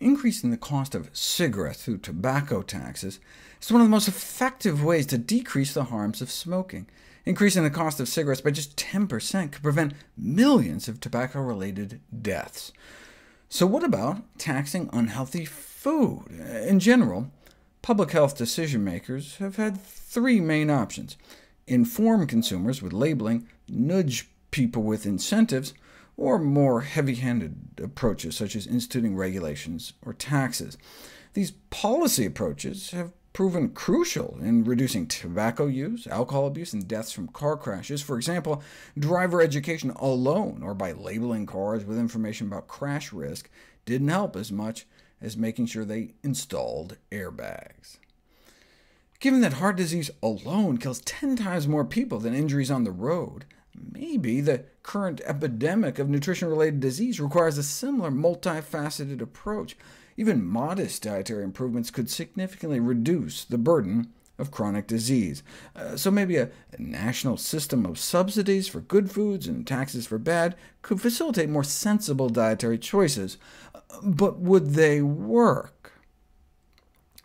Increasing the cost of cigarettes through tobacco taxes is one of the most effective ways to decrease the harms of smoking. Increasing the cost of cigarettes by just 10% could prevent millions of tobacco-related deaths. So what about taxing unhealthy food? In general, public health decision-makers have had three main options: inform consumers with labeling, nudge people with incentives, or more heavy-handed approaches such as instituting regulations or taxes. These policy approaches have proven crucial in reducing tobacco use, alcohol abuse, and deaths from car crashes. For example, driver education alone, or by labeling cars with information about crash risk, didn't help as much as making sure they installed airbags. Given that heart disease alone kills 10 times more people than injuries on the road, maybe the current epidemic of nutrition-related disease requires a similar multifaceted approach. Even modest dietary improvements could significantly reduce the burden of chronic disease. So maybe a national system of subsidies for good foods and taxes for bad could facilitate more sensible dietary choices. But would they work?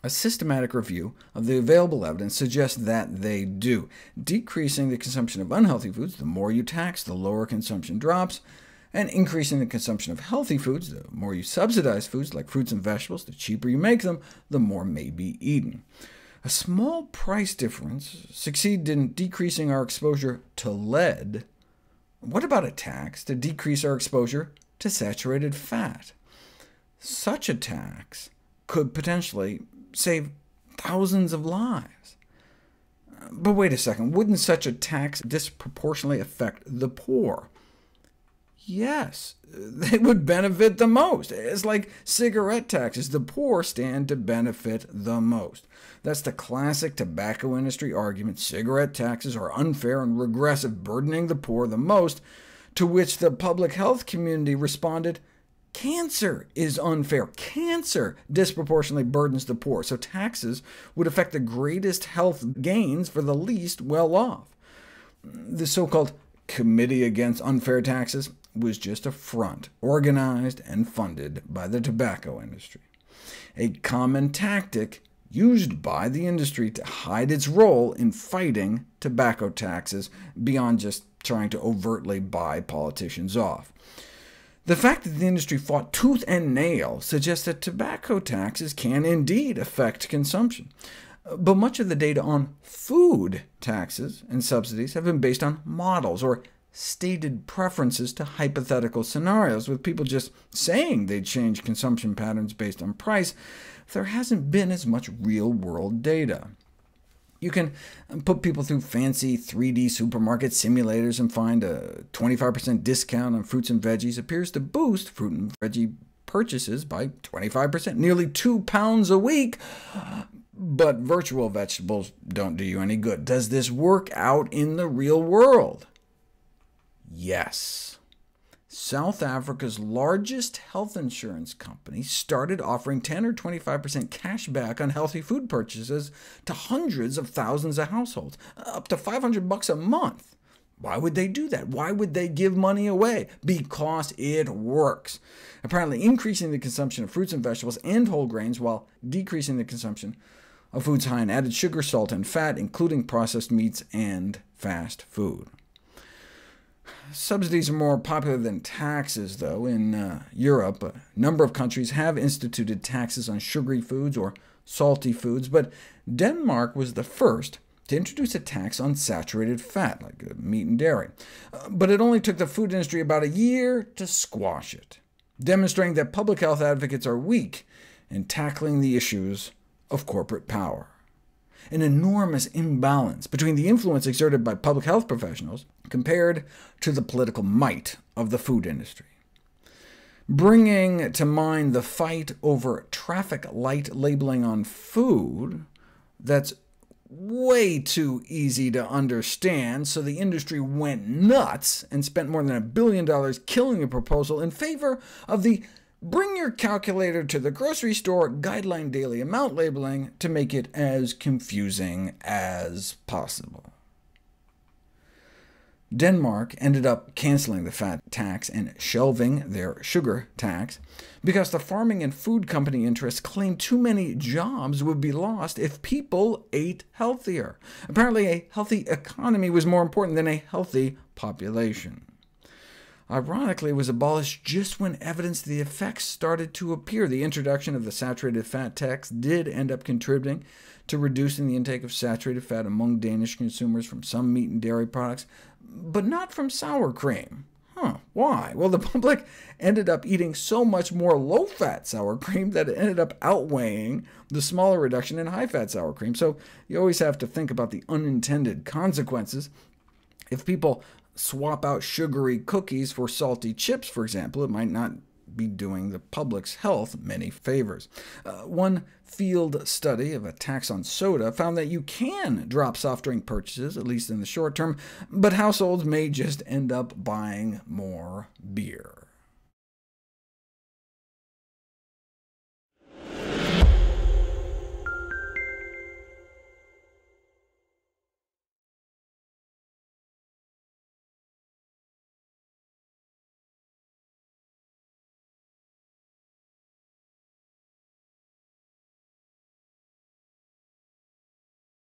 A systematic review of the available evidence suggests that they do. Decreasing the consumption of unhealthy foods, the more you tax, the lower consumption drops, and increasing the consumption of healthy foods, the more you subsidize foods like fruits and vegetables, the cheaper you make them, the more may be eaten. A small price difference succeeded in decreasing our exposure to lead. What about a tax to decrease our exposure to saturated fat? Such a tax could potentially save thousands of lives. But wait a second, wouldn't such a tax disproportionately affect the poor? Yes, they would benefit the most. It's like cigarette taxes. The poor stand to benefit the most. That's the classic tobacco industry argument. Cigarette taxes are unfair and regressive, burdening the poor the most, to which the public health community responded, cancer is unfair. Cancer disproportionately burdens the poor, so taxes would affect the greatest health gains for the least well-off. The so-called Committee Against Unfair Taxes was just a front, organized and funded by the tobacco industry, a common tactic used by the industry to hide its role in fighting tobacco taxes beyond just trying to overtly buy politicians off. The fact that the industry fought tooth and nail suggests that tobacco taxes can indeed affect consumption. But much of the data on food taxes and subsidies have been based on models, or stated preferences to hypothetical scenarios, with people just saying they'd change consumption patterns based on price. There hasn't been as much real-world data. You can put people through fancy 3D supermarket simulators and find a 25% discount on fruits and veggies appears to boost fruit and veggie purchases by 25%, nearly 2 pounds a week. But virtual vegetables don't do you any good. Does this work out in the real world? Yes. South Africa's largest health insurance company started offering 10 or 25% cash back on healthy food purchases to hundreds of thousands of households, up to $500 a month. Why would they do that? Why would they give money away? Because it works. Apparently increasing the consumption of fruits and vegetables and whole grains while decreasing the consumption of foods high in added sugar, salt, and fat, including processed meats and fast food. Subsidies are more popular than taxes, though. In Europe, a number of countries have instituted taxes on sugary foods or salty foods, but Denmark was the first to introduce a tax on saturated fat, like meat and dairy. But it only took the food industry about a year to squash it, demonstrating that public health advocates are weak in tackling the issues of corporate power. An enormous imbalance between the influence exerted by public health professionals compared to the political might of the food industry. Bringing to mind the fight over traffic light labeling on food, that's way too easy to understand, so the industry went nuts and spent more than $1 billion killing the proposal in favor of the bring your calculator to the grocery store guideline daily amount labeling to make it as confusing as possible. Denmark ended up canceling the fat tax and shelving their sugar tax, because the farming and food company interests claimed too many jobs would be lost if people ate healthier. Apparently, a healthy economy was more important than a healthy population. Ironically, it was abolished just when evidence of the effects started to appear. The introduction of the saturated fat tax did end up contributing to reducing the intake of saturated fat among Danish consumers from some meat and dairy products, but not from sour cream. Why? Well, the public ended up eating so much more low-fat sour cream that it ended up outweighing the smaller reduction in high-fat sour cream. So you always have to think about the unintended consequences. If people swap out sugary cookies for salty chips, for example, it might not be doing the public's health many favors. One field study of a tax on soda found that you can drop soft drink purchases, at least in the short term, but households may just end up buying more beer.